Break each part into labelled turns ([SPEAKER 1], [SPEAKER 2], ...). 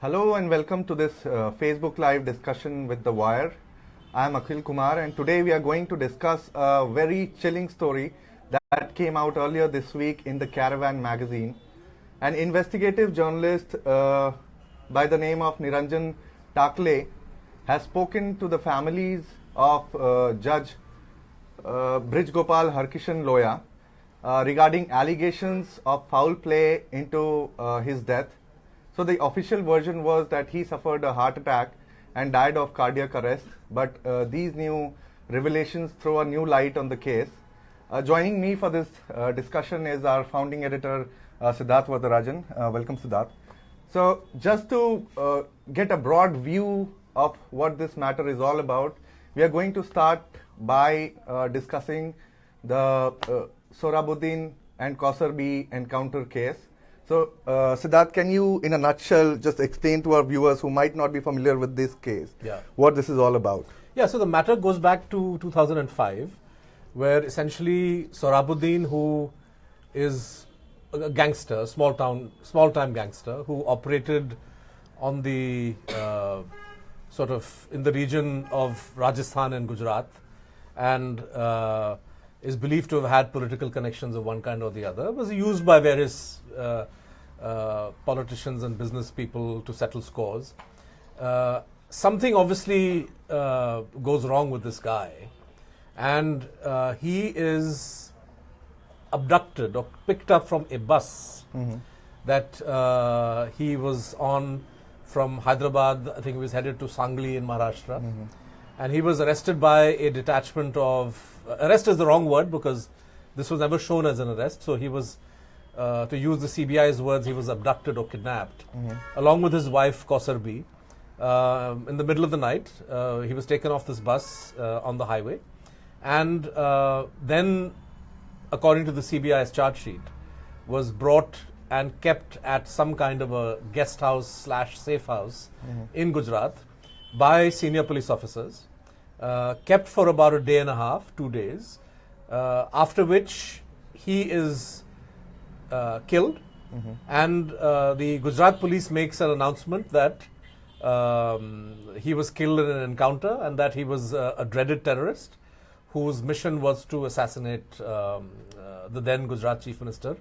[SPEAKER 1] Hello and welcome to this Facebook Live discussion with The Wire. I am Akhil Kumar and today we are going to discuss a very chilling story that came out earlier this week in the Caravan magazine. An investigative journalist by the name of Niranjan Takle has spoken to the families of Judge Brij Gopal Harkishan Loya regarding allegations of foul play into his death. So the official version was that he suffered a heart attack and died of cardiac arrest, but these new revelations throw a new light on the case. Joining me for this discussion is our founding editor, Siddharth Varadarajan. Welcome, Siddharth. So just to get a broad view of what this matter is all about, we are going to start by discussing the Sohrabuddin and Kausarbi encounter case. So, Siddharth, can you, in a nutshell, just explain to our viewers who might not be familiar with this case, what this is all about?
[SPEAKER 2] Yeah, so the matter goes back to 2005, where essentially Sohrabuddin, who is a gangster, small-time gangster, who operated on the sort of in the region of Rajasthan and Gujarat, and is believed to have had political connections of one kind or the other, was used by various politicians and business people to settle scores. Something obviously goes wrong with this guy, and he is abducted or picked up from a bus that he was on from Hyderabad. I think he was headed to Sangli in Maharashtra, and he was arrested by a detachment of, arrest is the wrong word because this was never shown as an arrest, so he was, to use the CBI's words, he was abducted or kidnapped, along with his wife Kausarbi. In the middle of the night, he was taken off this bus on the highway, and then, according to the CBI's charge sheet, was brought and kept at some kind of a guest house / safe house in Gujarat by senior police officers, kept for about a day and a half, 2 days, after which he is killed, and the Gujarat police makes an announcement that he was killed in an encounter and that he was a dreaded terrorist whose mission was to assassinate the then Gujarat Chief Minister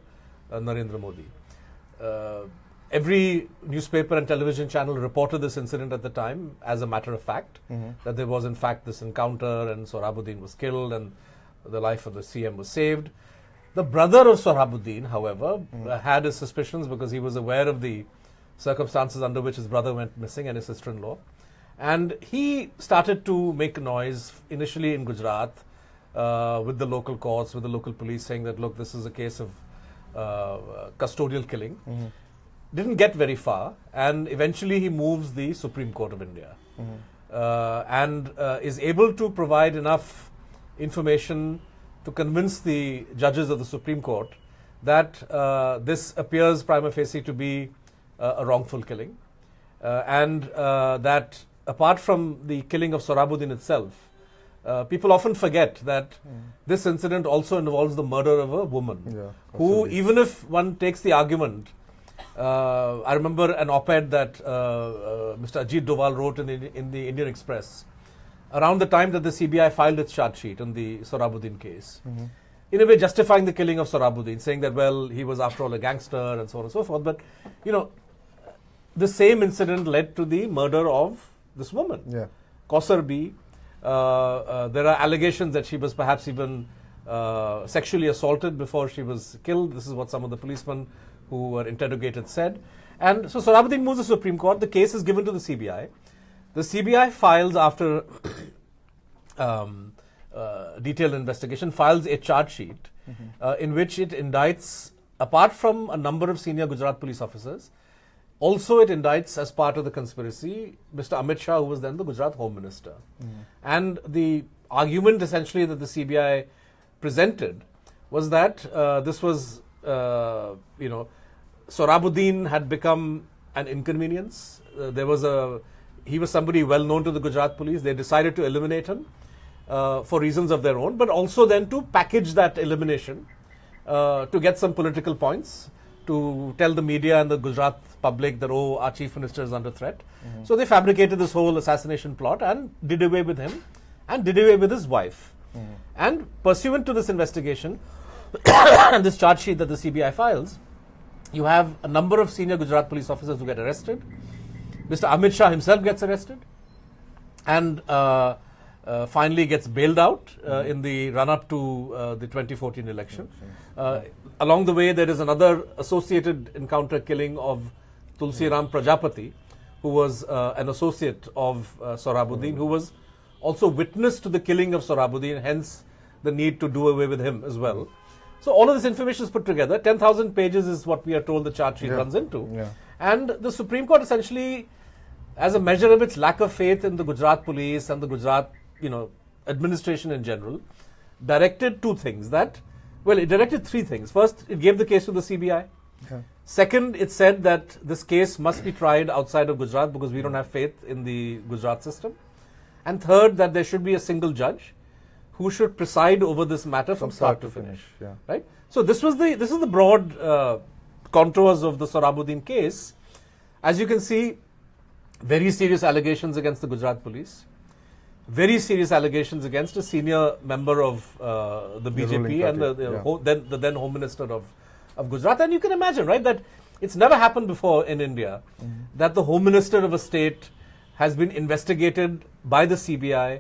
[SPEAKER 2] Narendra Modi. Every newspaper and television channel reported this incident at the time as a matter of fact, that there was in fact this encounter and Sohrabuddin was killed and the life of the CM was saved. The brother of Sohrabuddin, however, had his suspicions because he was aware of the circumstances under which his brother went missing and his sister-in-law. And he started to make noise initially in Gujarat with the local courts, with the local police, saying that, look, this is a case of custodial killing. Didn't get very far, and eventually he moves the Supreme Court of India and is able to provide enough information to convince the judges of the Supreme Court that this appears prima facie to be a wrongful killing, and that apart from the killing of Sohrabuddin itself, people often forget that this incident also involves the murder of a woman who, even if one takes the argument, I remember an op-ed that Mr. Ajit Doval wrote in the Indian Express around the time that the CBI filed its charge sheet on the Sohrabuddin case, in a way justifying the killing of Sohrabuddin, saying that, well, he was after all a gangster and so on and so forth. But, you know, the same incident led to the murder of this woman, Kausarbi. There are allegations that she was perhaps even sexually assaulted before she was killed. This is what some of the policemen who were interrogated said. And so Sohrabuddin moves to the Supreme Court. The case is given to the CBI. The CBI files, after detailed investigation, files a charge sheet in which it indicts, apart from a number of senior Gujarat police officers, also it indicts as part of the conspiracy Mr. Amit Shah, who was then the Gujarat Home Minister. And the argument essentially that the CBI presented was that this was, Sohrabuddin had become an inconvenience. He was somebody well known to the Gujarat police. They decided to eliminate him for reasons of their own, but also then to package that elimination to get some political points, to tell the media and the Gujarat public that, oh, our chief minister is under threat. So they fabricated this whole assassination plot and did away with him and did away with his wife. And pursuant to this investigation and this charge sheet that the CBI files, you have a number of senior Gujarat police officers who get arrested. Mr. Amit Shah himself gets arrested and finally gets bailed out in the run-up to the 2014 election. Along the way, there is another associated encounter killing of Tulsi Ram Prajapati, who was an associate of Sohrabuddin, who was also witness to the killing of Sohrabuddin, hence the need to do away with him as well. So all of this information is put together. 10,000 pages is what we are told the charge sheet runs into. And the Supreme Court essentially, as a measure of its lack of faith in the Gujarat police and the Gujarat, administration in general, directed two things. It directed three things. First, it gave the case to the CBI. Second, it said that this case must be tried outside of Gujarat because we don't have faith in the Gujarat system. And third, that there should be a single judge who should preside over this matter from start to finish. Right? So this is the broad contours of the Sohrabuddin case. As you can see, very serious allegations against the Gujarat police, very serious allegations against a senior member of the BJP and the then Home Minister of Gujarat. And you can imagine, right, that it's never happened before in India that the Home Minister of a state has been investigated by the CBI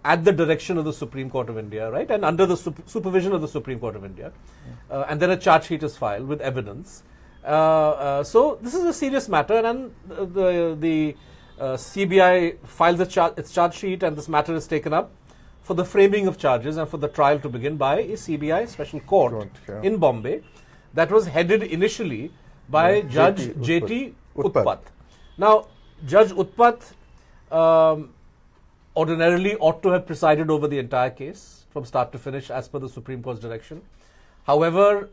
[SPEAKER 2] at the direction of the Supreme Court of India, right, and under the supervision of the Supreme Court of India. And then a charge sheet is filed with evidence. So this is a serious matter, and the CBI files its charge sheet, and this matter is taken up for the framing of charges and for the trial to begin by a CBI special court in Bombay that was headed initially by Judge J.T. Utpat. Now, Judge Utpat ordinarily ought to have presided over the entire case from start to finish as per the Supreme Court's direction. However,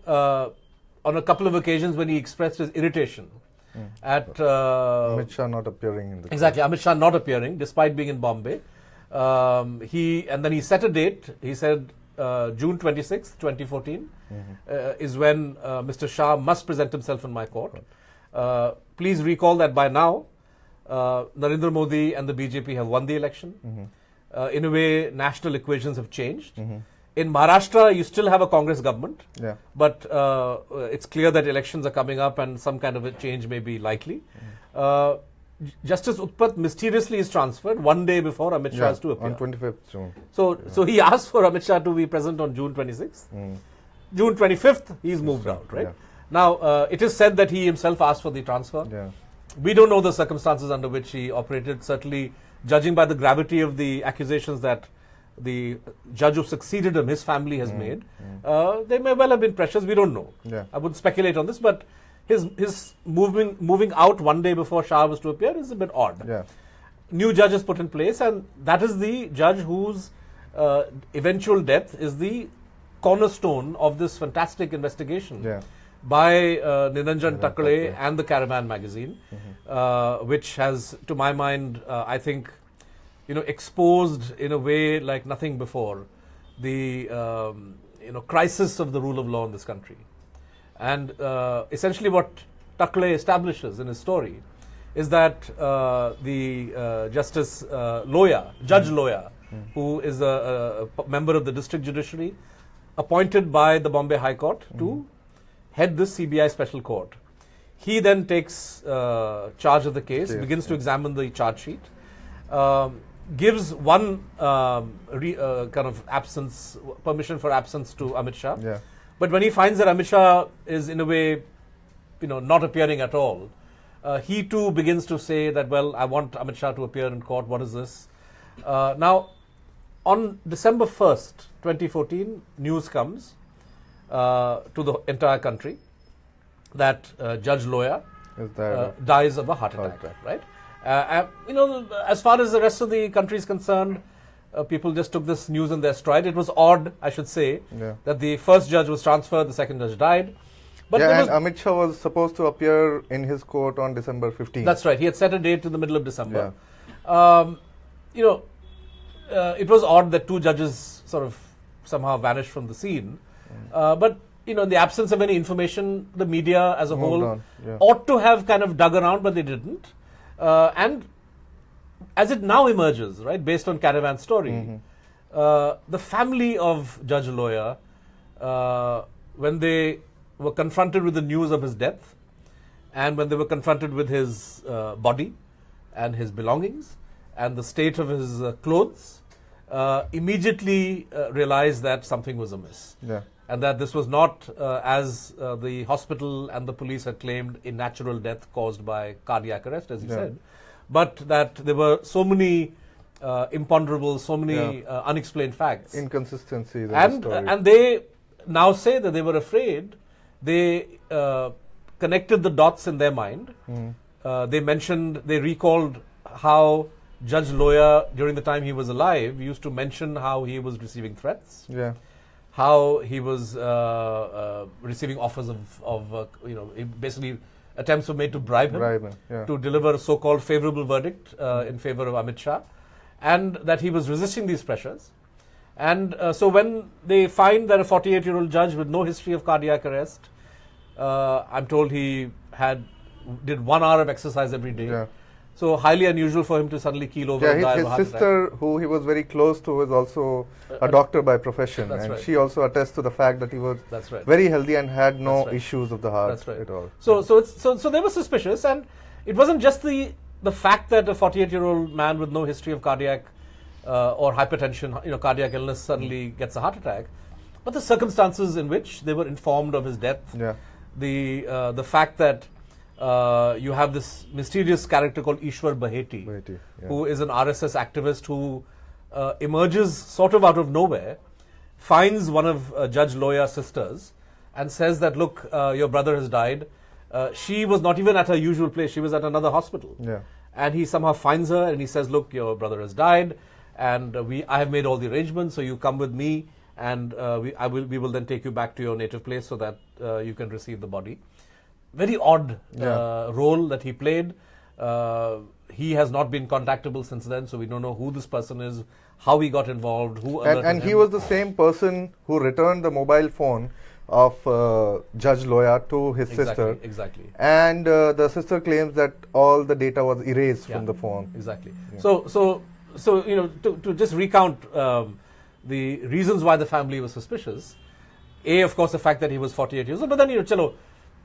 [SPEAKER 2] on a couple of occasions when he expressed his irritation at
[SPEAKER 1] Amit Shah not appearing in the
[SPEAKER 2] Amit Shah not appearing despite being in Bombay, then he set a date. He said June 26, 2014 is when Mr. Shah must present himself in my court. Please recall that by now Narendra Modi and the BJP have won the election. In a way, national equations have changed. In Maharashtra, you still have a Congress government, but it's clear that elections are coming up and some kind of a change may be likely. Justice Utpat mysteriously is transferred one day before Amit Shah is to appear.
[SPEAKER 1] On 25th June.
[SPEAKER 2] So he asked for Amit Shah to be present on June 26th. June 25th, he's moved out, right? Now, it is said that he himself asked for the transfer. We don't know the circumstances under which he operated. Certainly, judging by the gravity of the accusations that the judge who succeeded him, his family has made, they may well have been pressures. We don't know. I wouldn't speculate on this, but his moving out one day before Shah was to appear is a bit odd. New judge is put in place, and that is the judge whose eventual death is the cornerstone of this fantastic investigation by Niranjan Takle and the Caravan magazine, which has, to my mind, I think, exposed in a way like nothing before the crisis of the rule of law in this country. And essentially what Takle establishes in his story is that the Justice Loya, Judge Loya, who is a member of the district judiciary, appointed by the Bombay High Court to head this CBI special court. He then takes charge of the case, begins to examine the charge sheet, gives one kind of absence, permission for absence to Amit Shah. But when he finds that Amit Shah is in a way, not appearing at all, he too begins to say that, well, I want Amit Shah to appear in court. What is this? Now, on December 1st, 2014, news comes to the entire country that Judge Loya dies of a heart attack, right? As far as the rest of the country is concerned, people just took this news in their stride. It was odd, I should say, that the first judge was transferred, the second judge died. But
[SPEAKER 1] and Amit Shah was supposed to appear in his court on December 15th.
[SPEAKER 2] That's right. He had set a date to the middle of December. It was odd that two judges sort of somehow vanished from the scene. But in the absence of any information, the media as a
[SPEAKER 1] Moved
[SPEAKER 2] whole
[SPEAKER 1] on, yeah.
[SPEAKER 2] ought to have kind of dug around, but they didn't. And as it now emerges, right, based on Caravan's story, the family of Judge Loya, when they were confronted with the news of his death, and when they were confronted with his body and his belongings and the state of his clothes, immediately realized that something was amiss.
[SPEAKER 1] Yeah.
[SPEAKER 2] And that this was not, as the hospital and the police had claimed, a natural death caused by cardiac arrest, as you said, but that there were so many imponderables, so many unexplained facts.
[SPEAKER 1] Inconsistencies in the story.
[SPEAKER 2] And they now say that they were afraid. They connected the dots in their mind. They recalled how Judge Loya, during the time he was alive, used to mention how he was receiving threats.
[SPEAKER 1] Yeah.
[SPEAKER 2] How he was receiving offers of basically attempts were made to bribe him, to deliver a so-called favorable verdict in favor of Amit Shah, and that he was resisting these pressures. And so when they find that a 48-year-old judge with no history of cardiac arrest, I'm told he did 1 hour of exercise every day.
[SPEAKER 1] Yeah.
[SPEAKER 2] So highly unusual for him to suddenly keel over and die of a heart
[SPEAKER 1] his sister, who he was very close to, is also a doctor by profession, and she also attests to the fact that he was very healthy and had no issues of the heart at all.
[SPEAKER 2] So they were suspicious, and it wasn't just the fact that a 48-year-old man with no history of cardiac or hypertension, cardiac illness, suddenly gets a heart attack, but the circumstances in which they were informed of his death.
[SPEAKER 1] Yeah.
[SPEAKER 2] The fact that you have this mysterious character called Ishwar Baheti, who is an RSS activist who emerges sort of out of nowhere, finds one of Judge Loya's sisters and says that, look, your brother has died. She was not even at her usual place. She was at another hospital.
[SPEAKER 1] Yeah.
[SPEAKER 2] And he somehow finds her and he says, look, your brother has died, and I have made all the arrangements, so you come with me, and we will then take you back to your native place so that you can receive the body. Very odd role that he played. He has not been contactable since then, so we don't know who this person is, how he got involved, who alerted
[SPEAKER 1] and he
[SPEAKER 2] him.
[SPEAKER 1] was the same person who returned the mobile phone of Judge Loya to his sister.
[SPEAKER 2] Exactly.
[SPEAKER 1] And the sister claims that all the data was erased from the phone.
[SPEAKER 2] Exactly. Yeah. So to just recount the reasons why the family was suspicious. A, of course, the fact that he was 48 years old, but then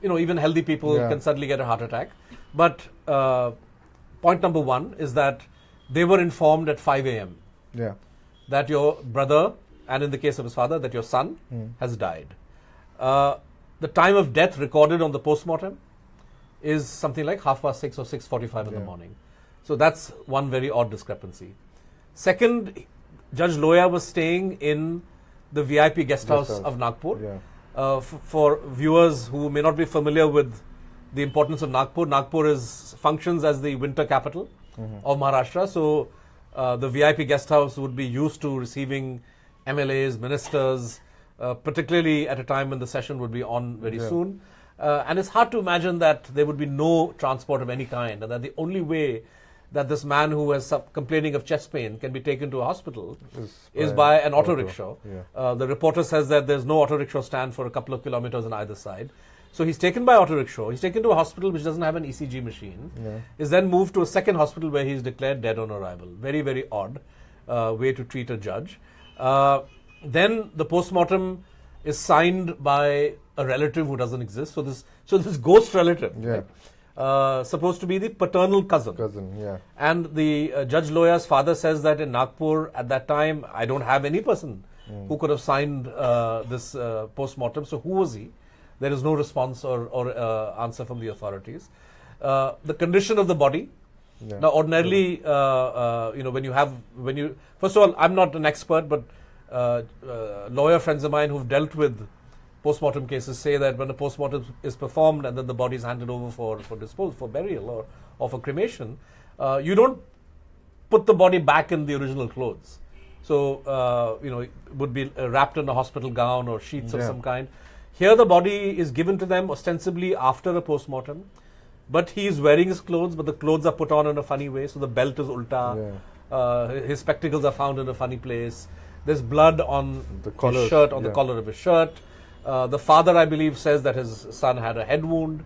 [SPEAKER 2] even healthy people can suddenly get a heart attack. But point number one is that they were informed at 5 a.m. that your brother, and in the case of his father, that your son has died. The time of death recorded on the postmortem is something like 6:30 or 6:45 in the morning. So that's one very odd discrepancy. Second, Judge Loya was staying in the VIP guest house of Nagpur. For viewers who may not be familiar with the importance of Nagpur, Nagpur functions as the winter capital of Maharashtra. So the VIP guest house would be used to receiving MLAs, ministers, particularly at a time when the session would be on very soon. And it's hard to imagine that there would be no transport of any kind, and that the only way that this man who is complaining of chest pain can be taken to a hospital is by an auto rickshaw. The reporter says that there's no auto rickshaw stand for a couple of kilometers on either side. So he's taken by auto rickshaw. He's taken to a hospital which doesn't have an ECG machine. Is then moved to a second hospital where he's declared dead on arrival. Very, very odd way to treat a judge. Then the postmortem is signed by a relative who doesn't exist. So this ghost relative, supposed to be the paternal cousin. And the Judge Loya's father says that in Nagpur at that time, I don't have any person who could have signed this postmortem. So who was he? There is no response or answer from the authorities. The condition of the body. Now, ordinarily, when you first of all, I'm not an expert, but lawyer friends of mine who've dealt with postmortem cases say that when a postmortem is performed and then the body is handed over for disposal, for burial or for cremation, you don't put the body back in the original clothes. So, it would be wrapped in a hospital gown or sheets of some kind. Here the body is given to them ostensibly after a postmortem, but he is wearing his clothes, but the clothes are put on in a funny way, so the belt is ulta, his spectacles are found in a funny place, there's blood on his shirt, on the collar of his shirt. The father, I believe, says that his son had a head wound.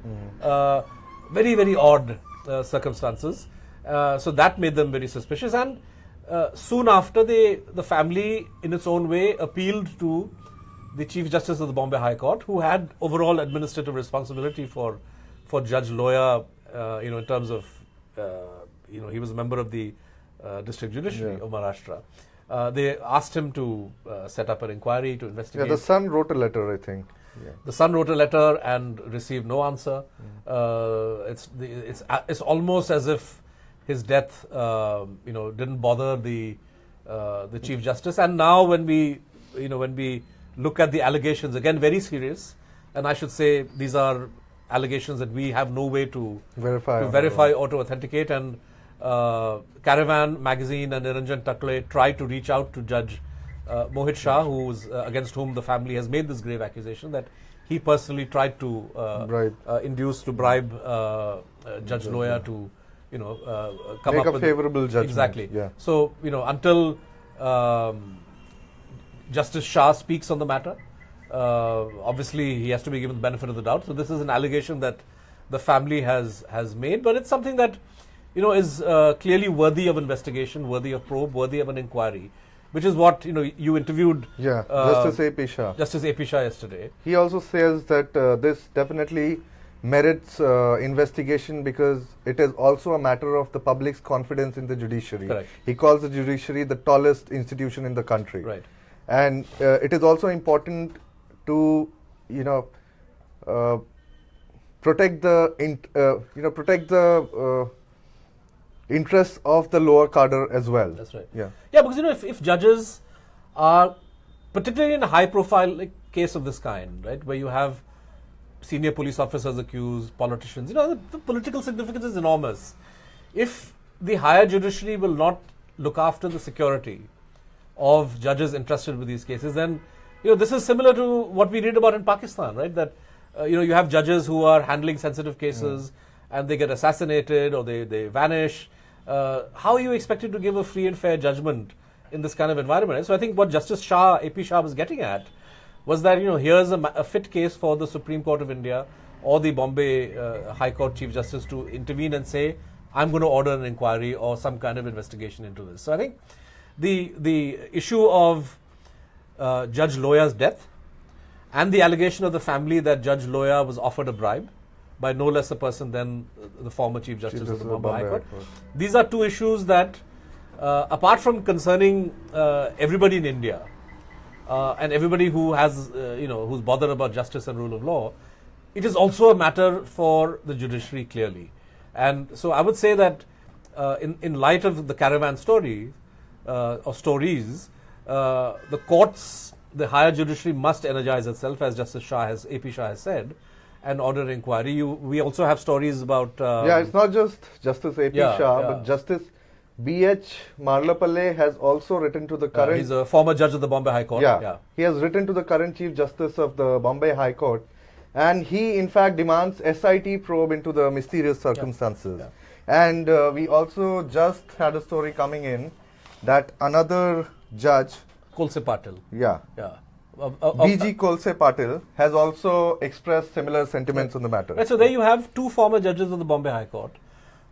[SPEAKER 2] Very, very odd circumstances. So that made them very suspicious. And soon after, the family, in its own way, appealed to the Chief Justice of the Bombay High Court, who had overall administrative responsibility for Judge Loya, in terms of, he was a member of the District Judiciary of Maharashtra. They asked him to set up an inquiry to investigate.
[SPEAKER 1] Yeah, the son wrote a letter, I think. Yeah.
[SPEAKER 2] The son wrote a letter and received no answer. It's almost as if his death, didn't bother the Chief Justice. And now, when we look at the allegations, again very serious, and I should say these are allegations that we have no way to verify or to authenticate. And Caravan magazine and Niranjan Takle tried to reach out to Judge Mohit Shah, against whom the family has made this grave accusation that he personally tried to bribe Judge Loya to come
[SPEAKER 1] make
[SPEAKER 2] up
[SPEAKER 1] a
[SPEAKER 2] with
[SPEAKER 1] favorable judgment.
[SPEAKER 2] Exactly.
[SPEAKER 1] Yeah.
[SPEAKER 2] So until Justice Shah speaks on the matter, obviously he has to be given the benefit of the doubt. So this is an allegation that the family has made, but it's something that is clearly worthy of investigation, worthy of probe, worthy of an inquiry, which is what you interviewed
[SPEAKER 1] Justice A.P. Shah.
[SPEAKER 2] Justice A.P. Shah yesterday.
[SPEAKER 1] He also says that this definitely merits investigation because it is also a matter of the public's confidence in the judiciary.
[SPEAKER 2] Correct.
[SPEAKER 1] He calls the judiciary the tallest institution in the country.
[SPEAKER 2] Right.
[SPEAKER 1] And it is also important to protect the interests of the lower cadre as well.
[SPEAKER 2] That's right.
[SPEAKER 1] Yeah.
[SPEAKER 2] Yeah, because if judges are, particularly in a high-profile case of this kind, right, where you have senior police officers accused, politicians, the political significance is enormous. If the higher judiciary will not look after the security of judges entrusted with these cases, then this is similar to what we read about in Pakistan, right? That you have judges who are handling sensitive cases and they get assassinated or they vanish. How are you expected to give a free and fair judgment in this kind of environment? And so I think what Justice Shah, A.P. Shah, was getting at was that here's a fit case for the Supreme Court of India or the Bombay High Court Chief Justice to intervene and say, I'm going to order an inquiry or some kind of investigation into this. So I think the issue of Judge Loya's death and the allegation of the family that Judge Loya was offered a bribe by no less a person than the former Chief Justice of the Bombay High Court. These are two issues that, apart from concerning everybody in India and everybody who has, who's bothered about justice and rule of law, it is also a matter for the judiciary, clearly. And so I would say that in light of the Caravan story or stories, the courts, the higher judiciary must energize itself, as Justice Shah A.P. Shah has said, and order inquiry. We also have stories about...
[SPEAKER 1] it's not just Justice A.P. Shah, but Justice B.H. Marlapalle has also written to the current...
[SPEAKER 2] he's a former judge of the Bombay High Court.
[SPEAKER 1] He has written to the current Chief Justice of the Bombay High Court, and he in fact demands SIT probe into the mysterious circumstances. And we also just had a story coming in that another judge...
[SPEAKER 2] Kolse Patil.
[SPEAKER 1] B.G. Kolse Patil has also expressed similar sentiments on the matter.
[SPEAKER 2] Right, so there you have two former judges of the Bombay High Court,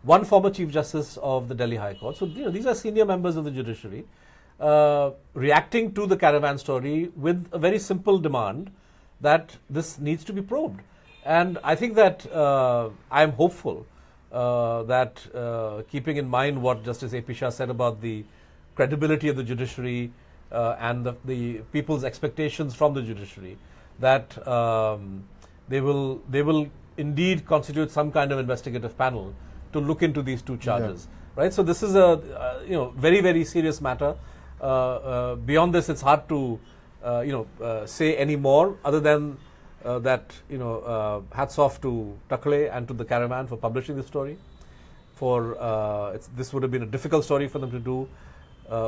[SPEAKER 2] one former Chief Justice of the Delhi High Court. So these are senior members of the judiciary reacting to the Caravan story with a very simple demand that this needs to be probed. And I think that I am hopeful that keeping in mind what Justice A.P. Shah said about the credibility of the judiciary and the people's expectations from the judiciary, that they will indeed constitute some kind of investigative panel to look into these two charges. Right? So this is a very, very serious matter. Beyond this, it's hard to say any more other than that hats off to Takle and to the Caravan for publishing this story. This would have been a difficult story for them to do.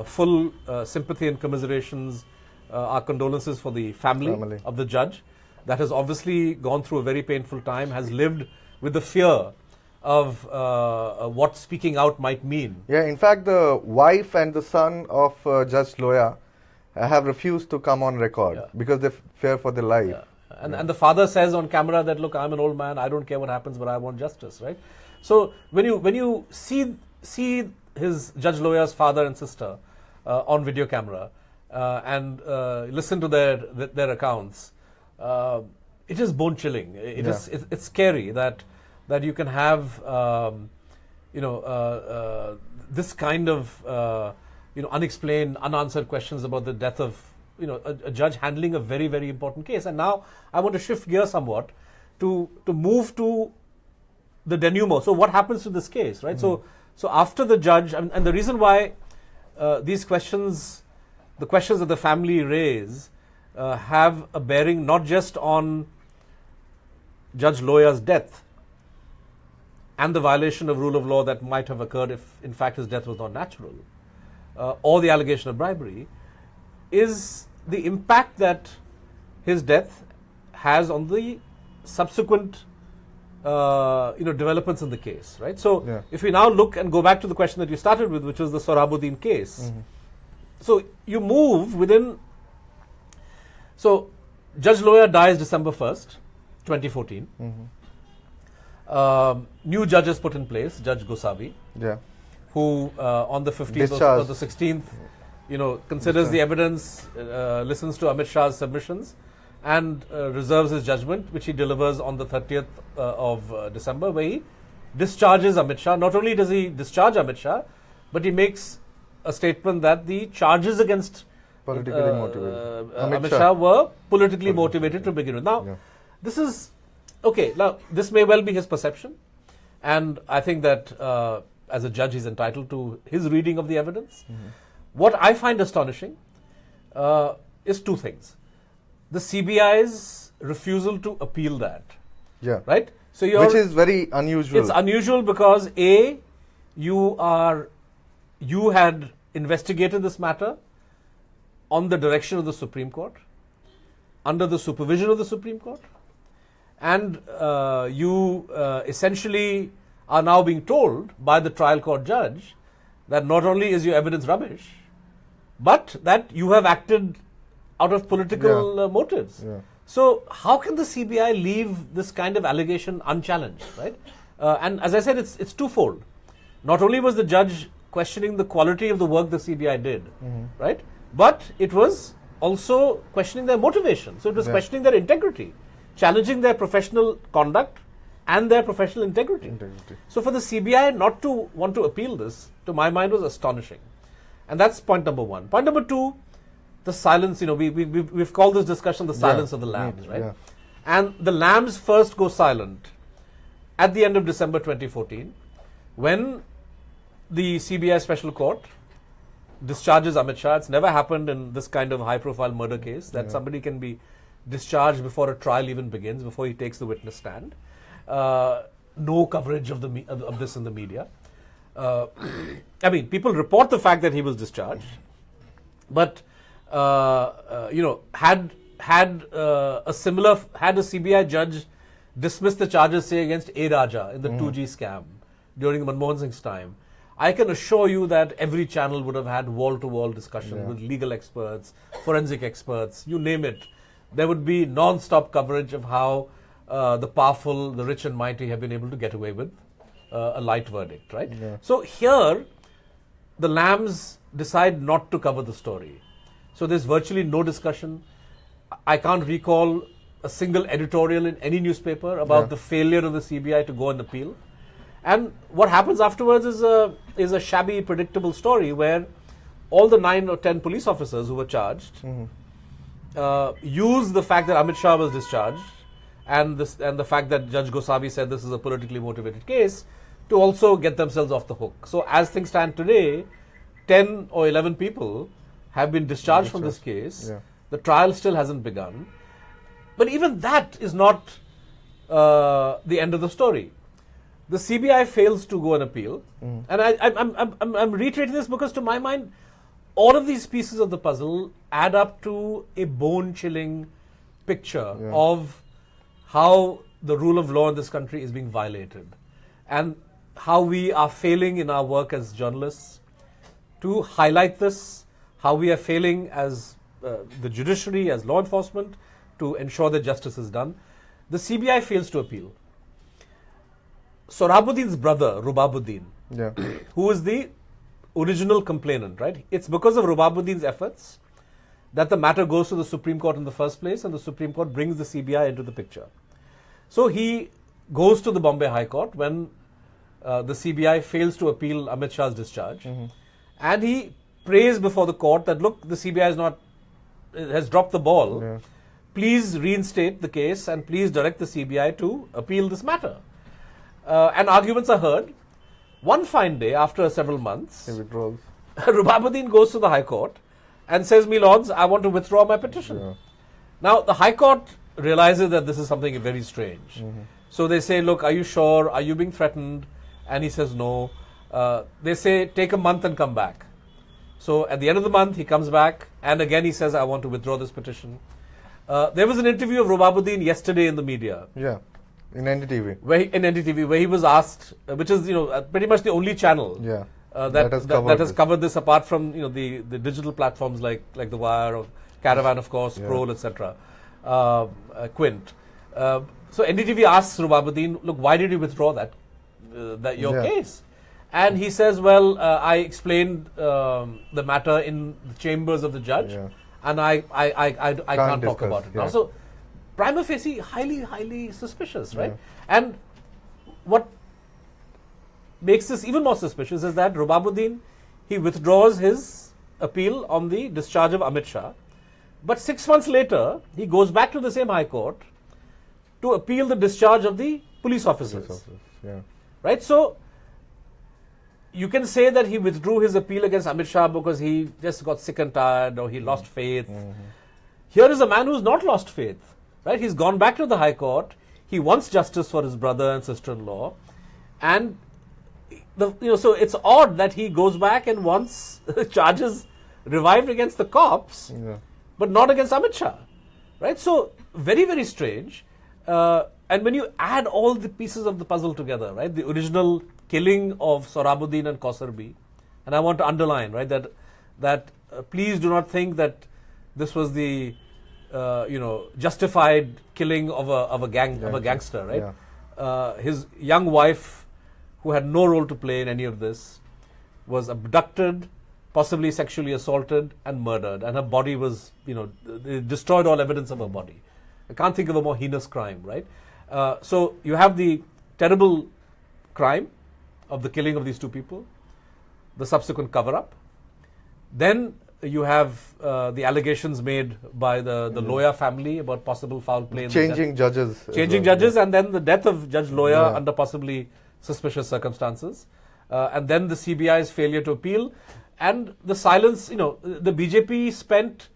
[SPEAKER 2] Full sympathy and commiserations, our condolences for the family of the judge that has obviously gone through a very painful time, has lived with the fear of what speaking out might mean.
[SPEAKER 1] Yeah, in fact, the wife and the son of Judge Loya have refused to come on record because they fear for their life.
[SPEAKER 2] And the father says on camera that, look, I'm an old man, I don't care what happens, but I want justice, right? So when you see his Judge Loya's father and sister on video camera and listen to their accounts, it is bone chilling. It's scary that you can have this kind of unexplained, unanswered questions about the death of a judge handling a very, very important case. And now I want to shift gear somewhat to move to the denouement. So what happens to this case, right? So after the judge, and the reason why these questions, the questions that the family raise, have a bearing not just on Judge Loya's death and the violation of rule of law that might have occurred if, in fact, his death was not natural, or the allegation of bribery, is the impact that his death has on the subsequent developments in the case, right? So if we now look and go back to the question that you started with, which was the Sohrabuddin case. So you move within. So Judge Loya dies December 1st, 2014. New judges put in place, Judge Gosavi, who on the 15th or the 16th, considers the evidence, listens to Amit Shah's submissions, and reserves his judgment, which he delivers on the 30th of December, where he discharges Amit Shah. Not only does he discharge Amit Shah, but he makes a statement that the charges against
[SPEAKER 1] politically motivated
[SPEAKER 2] Amit Shah were politically motivated to begin with. Now, this is okay. Now, this may well be his perception, and I think that as a judge, he's entitled to his reading of the evidence. What I find astonishing is two things: the CBI's refusal to appeal that. Right. So
[SPEAKER 1] which is very unusual.
[SPEAKER 2] It's unusual because A, you had investigated this matter on the direction of the Supreme Court, under the supervision of the Supreme Court, and you essentially are now being told by the trial court judge that not only is your evidence rubbish, but that you have acted out of political motives. So how can the CBI leave this kind of allegation unchallenged, right? And as I said, it's twofold. Not only was the judge questioning the quality of the work the CBI did, right? But it was also questioning their motivation. So it was questioning their integrity, challenging their professional conduct and their professional integrity. So for the CBI not to want to appeal this, to my mind, was astonishing. And that's point number one. Point number two, the silence, we've called this discussion the silence of the lambs, right? And the lambs first go silent at the end of December 2014 when the CBI Special Court discharges Amit Shah. It's never happened in this kind of high-profile murder case that somebody can be discharged before a trial even begins, before he takes the witness stand. No coverage of this in the media. I mean, people report the fact that he was discharged, but had a CBI judge dismissed the charges, say, against A. Raja in the 2G scam during Manmohan Singh's time, I can assure you that every channel would have had wall-to-wall discussion with legal experts, forensic experts, you name it. There would be non-stop coverage of how the powerful, the rich and mighty have been able to get away with a light verdict, right? So here, the lambs decide not to cover the story. So there's virtually no discussion. I can't recall a single editorial in any newspaper about the failure of the CBI to go and appeal. And what happens afterwards is a shabby, predictable story where all the 9 or 10 police officers who were charged use the fact that Amit Shah was discharged and the fact that Judge Gosavi said this is a politically motivated case to also get themselves off the hook. So as things stand today, 10 or 11 people have been discharged from this case. The trial still hasn't begun. But even that is not the end of the story. The CBI fails to go and appeal. And I'm reiterating this because to my mind, all of these pieces of the puzzle add up to a bone-chilling picture of how the rule of law in this country is being violated and how we are failing in our work as journalists to highlight this, how we are failing as the judiciary, as law enforcement, to ensure that justice is done. The CBI fails to appeal. Sohrabuddin's brother, Rubabuddin, who is the original complainant, right? It's because of Rubabuddin's efforts that the matter goes to the Supreme Court in the first place, and the Supreme Court brings the CBI into the picture. So he goes to the Bombay High Court when the CBI fails to appeal Amit Shah's discharge, and he prays before the court that, look, the CBI has dropped the ball. Please reinstate the case and please direct the CBI to appeal this matter. And arguments are heard. One fine day, after several months, Rubabuddin goes to the High Court and says, "Me lords, I want to withdraw my petition." Now, the High Court realizes that this is something very strange. So they say, "Look, are you sure? Are you being threatened?" And he says, "No." They say, "Take a month and come back." So at the end of the month, he comes back and again he says, "I want to withdraw this petition." There was an interview of Rubabuddin yesterday in the media.
[SPEAKER 1] In NDTV.
[SPEAKER 2] In NDTV, where he was asked, which is pretty much the only channel that has covered this, apart from the digital platforms like The Wire or Caravan, of course, Scroll, etc. Quint. So NDTV asks Rubabuddin, "Look, why did you withdraw your case?" And he says, "Well, I explained the matter in the chambers of the judge, and I can't talk about it now." So prima facie, highly suspicious, right? And what makes this even more suspicious is that Rubabuddin, he withdraws his appeal on the discharge of Amit Shah, but 6 months later, he goes back to the same High Court to appeal the discharge of the police officers. Right? So you can say that he withdrew his appeal against Amit Shah because he just got sick and tired or he lost faith. Here is a man who's not lost faith. Right? He's gone back to the High Court. He wants justice for his brother and sister-in-law, and so it's odd that he goes back and wants charges revived against the cops, but not against Amit Shah. Right? So very strange. And when you add all the pieces of the puzzle together, right, the original killing of Sohrabuddin and Kausarbi, and I want to underline, right, that please do not think that this was the justified killing of a gangster, right? His young wife, who had no role to play in any of this, was abducted, possibly sexually assaulted, and murdered, and her body was, they destroyed all evidence of her body. I can't think of a more heinous crime, right? So you have the terrible crime of the killing of these two people, the subsequent cover-up. Then you have the allegations made by the Loya family about possible foul play.
[SPEAKER 1] Changing judges.
[SPEAKER 2] And then the death of Judge Loya under possibly suspicious circumstances. And then the CBI's failure to appeal. And the silence, the BJP spent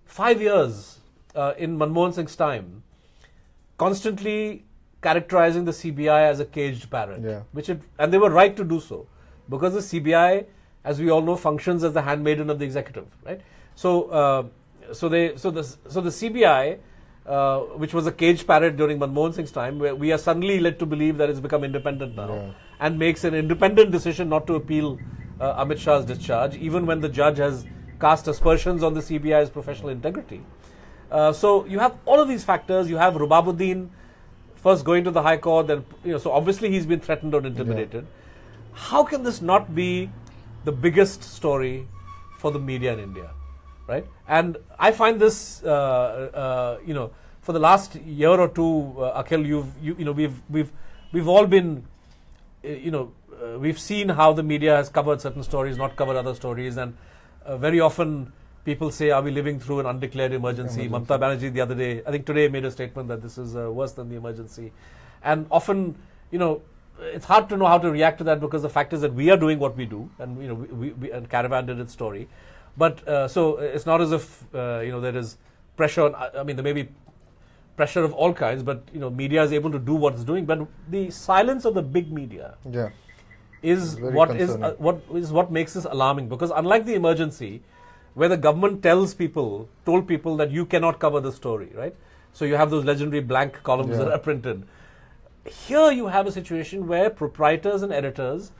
[SPEAKER 2] 5 years in Manmohan Singh's time constantly characterizing the CBI as a caged parrot. And they were right to do so, because the CBI, as we all know, functions as the handmaiden of the executive, right? So the CBI, which was a caged parrot during Manmohan Singh's time, we are suddenly led to believe that it's become independent now and makes an independent decision not to appeal Amit Shah's discharge, even when the judge has cast aspersions on the CBI's professional integrity. So you have all of these factors. You have Rubabuddin first going to the High Court, then so obviously he's been threatened or intimidated. How can this not be the biggest story for the media in India, right? And I find this, for the last year or two, Akhil, we've all been, we've seen how the media has covered certain stories, not covered other stories, and very often people say, "Are we living through an undeclared emergency?" Mamata Banerjee the other day, I think today, made a statement that this is worse than the emergency, and often, it's hard to know how to react to that, because the fact is that we are doing what we do, and we and Caravan did its story, but so it's not as if there is pressure on, I mean, there may be pressure of all kinds, but media is able to do what it's doing. But the silence of the big media is what makes this alarming, because unlike the emergency, where the government told people that you cannot cover the story, right? So you have those legendary blank columns that are printed. Here you have a situation where proprietors and editors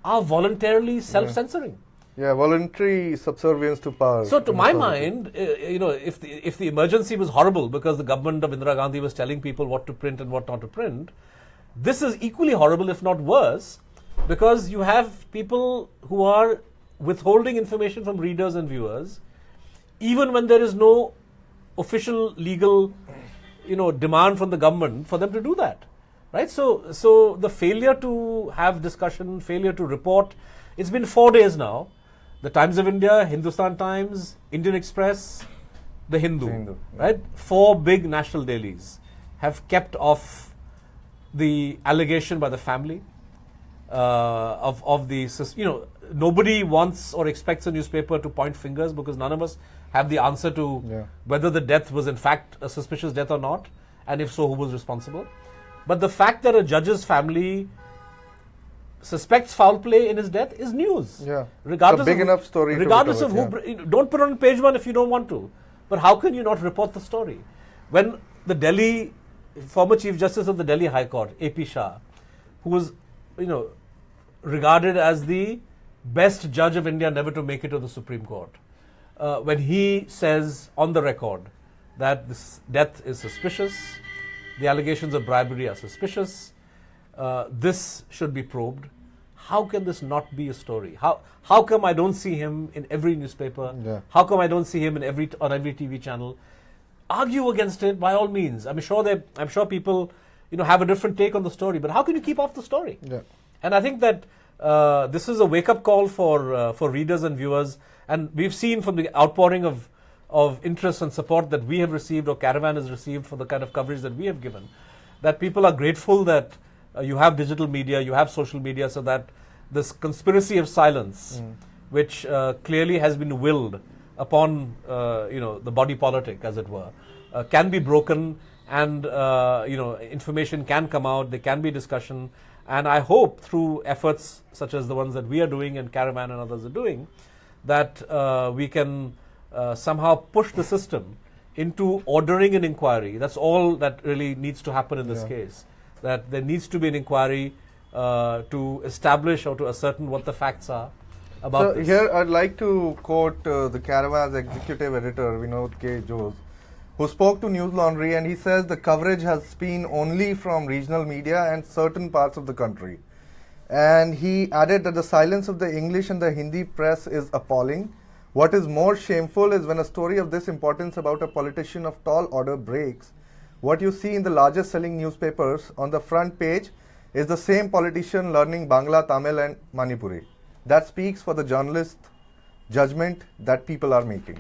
[SPEAKER 2] are voluntarily self-censoring.
[SPEAKER 1] Yeah, voluntary subservience to power.
[SPEAKER 2] So, to my mind, if the emergency was horrible because the government of Indira Gandhi was telling people what to print and what not to print, this is equally horrible, if not worse, because you have people who are withholding information from readers and viewers, even when there is no official legal, demand from the government for them to do that, right? So the failure to have discussion, failure to report. It's been 4 days now. The Times of India, Hindustan Times, Indian Express, The Hindu, right? 4 big national dailies have kept off the allegation by the family of the, nobody wants or expects a newspaper to point fingers because none of us have the answer to whether the death was in fact a suspicious death or not, and if so, who was responsible. But the fact that a judge's family suspects foul play in his death is news.
[SPEAKER 1] Yeah,
[SPEAKER 2] regardless
[SPEAKER 1] it's a big enough story.
[SPEAKER 2] Regardless of who, don't put it on page 1 if you don't want to. But how can you not report the story when the former Chief Justice of the Delhi High Court, A.P. Shah, who was, regarded as the best judge of India never to make it to the Supreme Court, when he says on the record that this death is suspicious, the allegations of bribery are suspicious, this should be probed. How can this not be a story? How come I don't see him in every newspaper?
[SPEAKER 1] Yeah.
[SPEAKER 2] How come I don't see him on every TV channel? Argue against it by all means. I'm sure people have a different take on the story, but how can you keep off the story?
[SPEAKER 1] Yeah.
[SPEAKER 2] And I think that this is a wake-up call for readers and viewers. And we've seen from the outpouring of interest and support that we have received, or Caravan has received, for the kind of coverage that we have given, that people are grateful that you have digital media, you have social media, so that this conspiracy of silence, which clearly has been willed upon the body politic, as it were, can be broken, and information can come out, there can be discussion. And I hope through efforts such as the ones that we are doing and Caravan and others are doing, that we can somehow push the system into ordering an inquiry. That's all that really needs to happen in this case. That there needs to be an inquiry to establish or to ascertain what the facts are about this.
[SPEAKER 1] Here I'd like to quote the Caravan's executive editor, Vinod K. Jose, who spoke to News Laundry, and he says the coverage has been only from regional media and certain parts of the country. And he added that the silence of the English and the Hindi press is appalling. What is more shameful is when a story of this importance about a politician of tall order breaks. What you see in the largest selling newspapers on the front page is the same politician learning Bangla, Tamil and Manipuri. That speaks for the journalist judgment that people are making.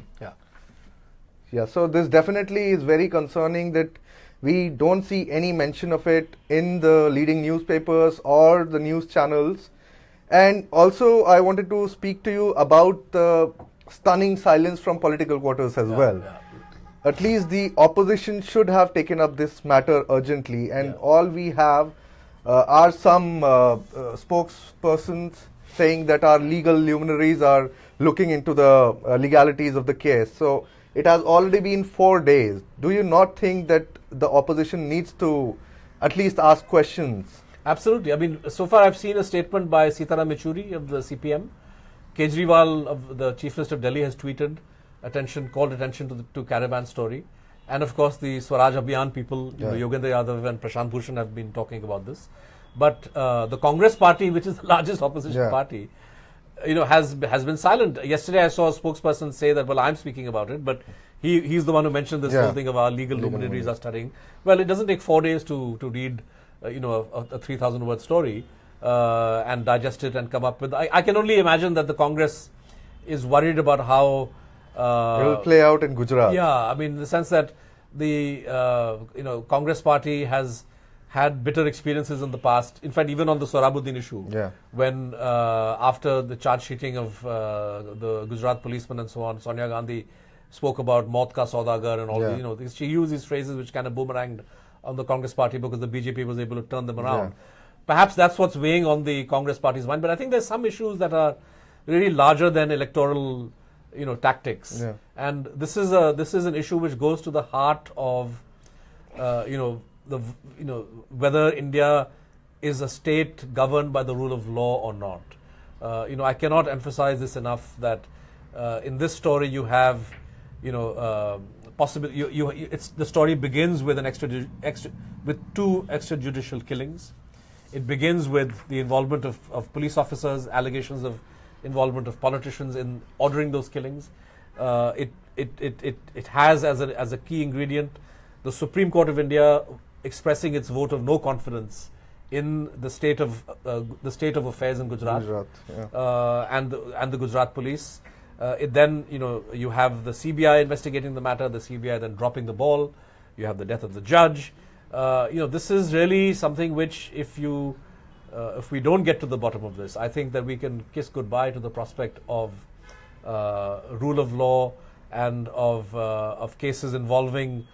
[SPEAKER 1] Yeah, so this definitely is very concerning that we don't see any mention of it in the leading newspapers or the news channels. And also I wanted to speak to you about the stunning silence from political quarters as well. At least the opposition should have taken up this matter urgently, and all we have are some spokespersons saying that our legal luminaries are looking into the legalities of the case. So it has already been 4 days. Do you not think that the opposition needs to at least ask questions?
[SPEAKER 2] Absolutely. I mean, so far I've seen a statement by Sitaram Yechuri of the CPM. Kejriwal, of the Chief Minister of Delhi, has tweeted called attention to Caravan story. And of course the Swaraj Abhiyan people, Yogendra Yadav and Prashant Bhushan, have been talking about this. But the Congress party, which is the largest opposition party, has been silent. Yesterday I saw a spokesperson say that, well, I'm speaking about it, but he's the one who mentioned this whole thing of our legal luminaries are studying. Well, it doesn't take 4 days to read a 3,000 word story and digest it and come up with. I can only imagine that the Congress is worried about how
[SPEAKER 1] it will play out in Gujarat.
[SPEAKER 2] Yeah, I mean, in the sense that the Congress party has had bitter experiences in the past. In fact, even on the Sohrabuddin issue, when after the charge sheeting of the Gujarat policeman and so on, Sonia Gandhi spoke about Maut ka Saudagar and all. She used these phrases which kind of boomeranged on the Congress party because the BJP was able to turn them around. Perhaps that's what's weighing on the Congress party's mind. But I think there's some issues that are really larger than electoral tactics. And this is an issue which goes to the heart of whether India is a state governed by the rule of law or not. I cannot emphasize this enough that in this story you have, possible. The story begins with with two extrajudicial killings. It begins with the involvement of police officers, allegations of involvement of politicians in ordering those killings. It has as a key ingredient the Supreme Court of India expressing its vote of no confidence in the state of affairs in Gujarat, and the Gujarat police. Then you have the CBI investigating the matter. The CBI then dropping the ball. You have the death of the judge. This is really something which, if we don't get to the bottom of this, I think that we can kiss goodbye to the prospect of rule of law and of cases involving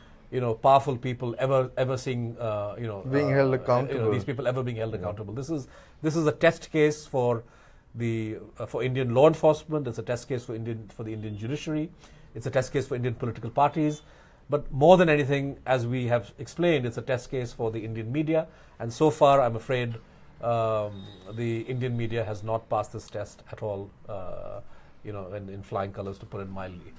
[SPEAKER 2] powerful people ever seeing
[SPEAKER 1] being held accountable.
[SPEAKER 2] These people ever being held accountable. This is a test case for Indian law enforcement. It's a test case for the Indian judiciary. It's a test case for Indian political parties. But more than anything, as we have explained, it's a test case for the Indian media. And so far, I'm afraid the Indian media has not passed this test at all, in flying colors, to put it mildly.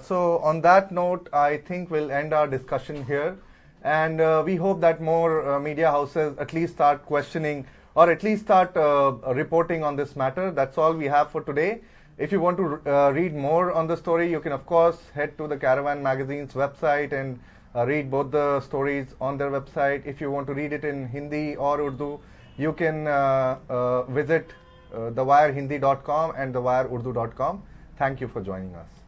[SPEAKER 1] So on that note, I think we'll end our discussion here. And we hope that more media houses at least start questioning or at least start reporting on this matter. That's all we have for today. If you want to read more on the story, you can of course head to the Caravan magazine's website and read both the stories on their website. If you want to read it in Hindi or Urdu, you can visit thewirehindi.com and thewireurdu.com. Thank you for joining us.